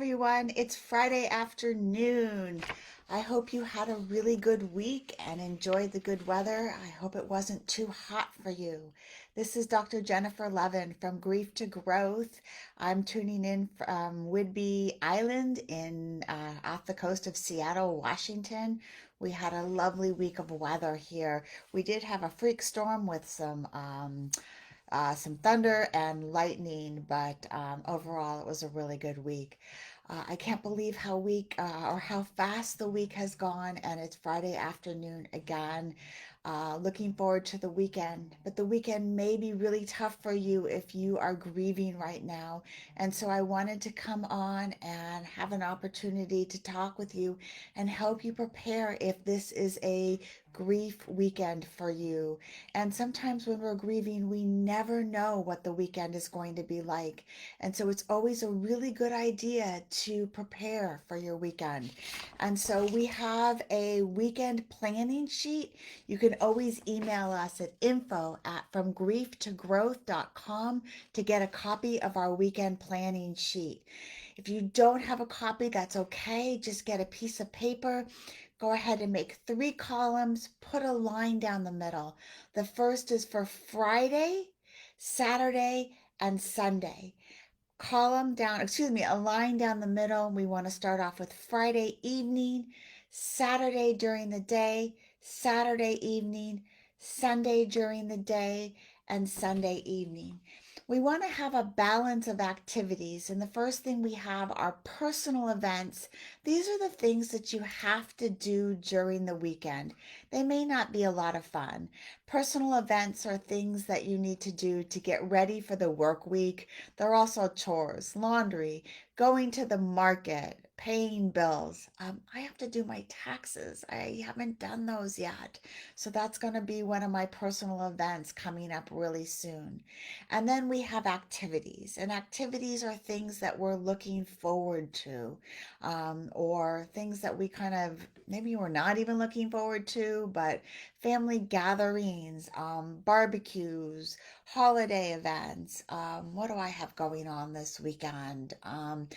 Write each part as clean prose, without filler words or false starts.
everyone. It's Friday afternoon. I hope you had a really good week and enjoyed the good weather. I hope it wasn't too hot for you. This is Dr. Jennifer Levin from Grief to Growth. I'm tuning in from Whidbey Island off the coast of Seattle, Washington. We had a lovely week of weather here. We did have a freak storm with some thunder and lightning, but overall, it was a really good week. I can't believe how fast the week has gone, and it's Friday afternoon again. Looking forward to the weekend, but the weekend may be really tough for you if you are grieving right now. And so I wanted to come on and have an opportunity to talk with you and help you prepare if this is a grief weekend for you. And sometimes when we're grieving, we never know what the weekend is going to be like. And so it's always a really good idea to prepare for your weekend. And so we have a weekend planning sheet. You can always email us at info@fromgrieftogrowth.com to get a copy of our weekend planning sheet. If you don't have a copy, that's okay. Just get a piece of paper. Go ahead and make 3 columns, put a line down the middle. The first is for Friday, Saturday, and Sunday. A line down the middle. We want to start off with Friday evening, Saturday during the day, Saturday evening, Sunday during the day, and Sunday evening. We want to have a balance of activities. And the first thing we have are personal events. These are the things that you have to do during the weekend. They may not be a lot of fun. Personal events are things that you need to do to get ready for the work week. They're also chores, laundry, going to the market, paying bills. I have to do my taxes. I haven't done those yet. So that's going to be one of my personal events coming up really soon. And then we have activities, and activities are things that we're looking forward to, or things that we kind of maybe we're not even looking forward to, but family gatherings, barbecues, holiday events. What do I have going on this weekend? I'm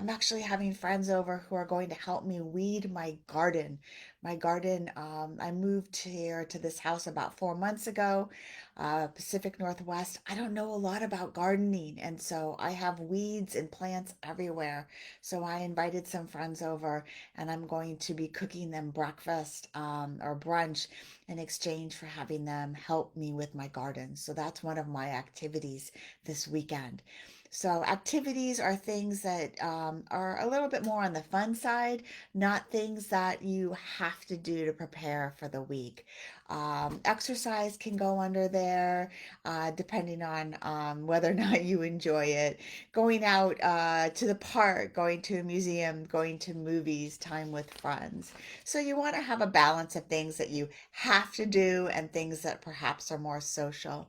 actually having friends over who are going to help me weed my garden. I moved here to this house about 4 months ago, Pacific Northwest. I don't know a lot about gardening, and so I have weeds and plants everywhere. So I invited some friends over, and I'm going to be cooking them breakfast or brunch in exchange for having them help me with my garden. So that's one of my activities this weekend. So activities are things that are a little bit more on the fun side, not things that you have to do to prepare for the week. Exercise can go under there, depending on whether or not you enjoy it. Going out to the park, going to a museum, going to movies, time with friends. So you want to have a balance of things that you have to do and things that perhaps are more social.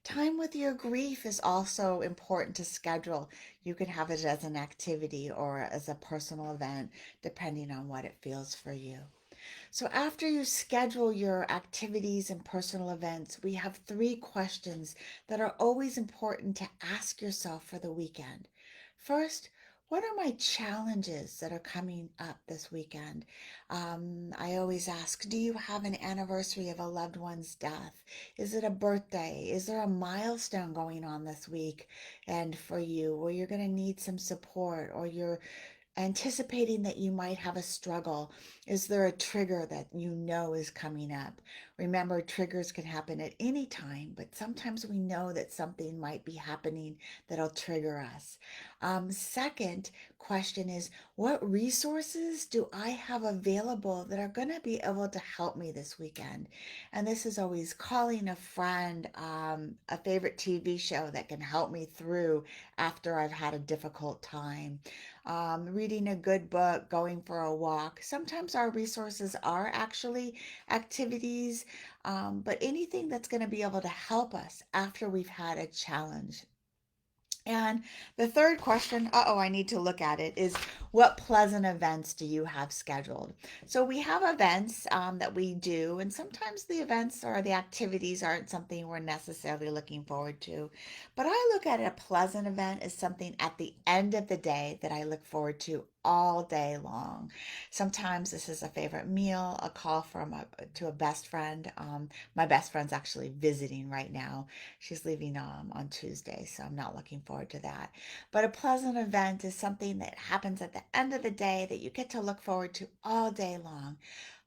Time with your grief is also important to schedule. You can have it as an activity or as a personal event, depending on what it feels for you. So, after you schedule your activities and personal events, we have 3 questions that are always important to ask yourself for the weekend. First, what are my challenges that are coming up this weekend? I always ask, do you have an anniversary of a loved one's death? Is it a birthday? Is there a milestone going on this week and for you where you're going to need some support, or you're anticipating that you might have a struggle? Is there a trigger that you know is coming up? Remember, triggers can happen at any time, but sometimes we know that something might be happening that'll trigger us. Second question is, what resources do I have available that are going to be able to help me this weekend? And this is always calling a friend, a favorite TV show that can help me through after I've had a difficult time, reading a good book, going for a walk. Sometimes our resources are actually activities, but anything that's going to be able to help us after we've had a challenge. And the third question, I need to look at it, is What pleasant events do you have scheduled? So we have events that we do, and sometimes the events or the activities aren't something we're necessarily looking forward to. But I look at a pleasant event as something at the end of the day that I look forward to all day long. Sometimes this is a favorite meal, a call to a best friend. My best friend's actually visiting right now. She's leaving on Tuesday, so I'm not looking forward to that. But a pleasant event is something that happens at the end of the day that you get to look forward to all day long.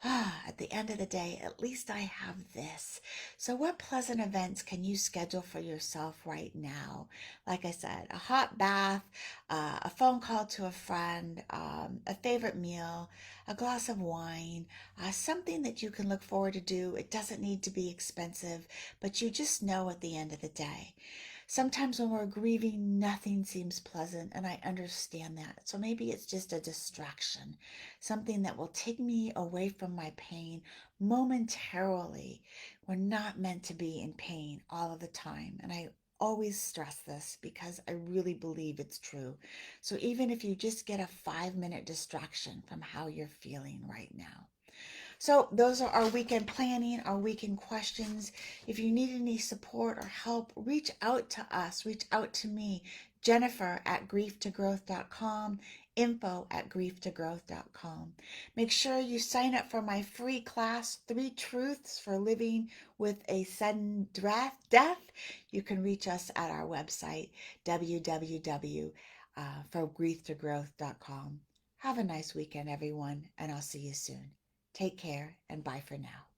Ah, at the end of the day, at least I have this. So, what pleasant events can you schedule for yourself right now? Like I said, a hot bath, a phone call to a friend, a favorite meal, a glass of wine, something that you can look forward to do. It doesn't need to be expensive, but you just know at the end of the day. Sometimes when we're grieving, nothing seems pleasant, and I understand that. So maybe it's just a distraction, something that will take me away from my pain momentarily. We're not meant to be in pain all of the time. And I always stress this because I really believe it's true. So even if you just get a 5-minute distraction from how you're feeling right now. So those are our weekend planning, our weekend questions. If you need any support or help, reach out to us, reach out to me, Jennifer at grieftogrowth.com, info at grieftogrowth.com. Make sure you sign up for my free class, 3 Truths for Living with a Sudden Death. You can reach us at our website, www for grieftogrowth.com. Have a nice weekend, everyone, and I'll see you soon. Take care and bye for now.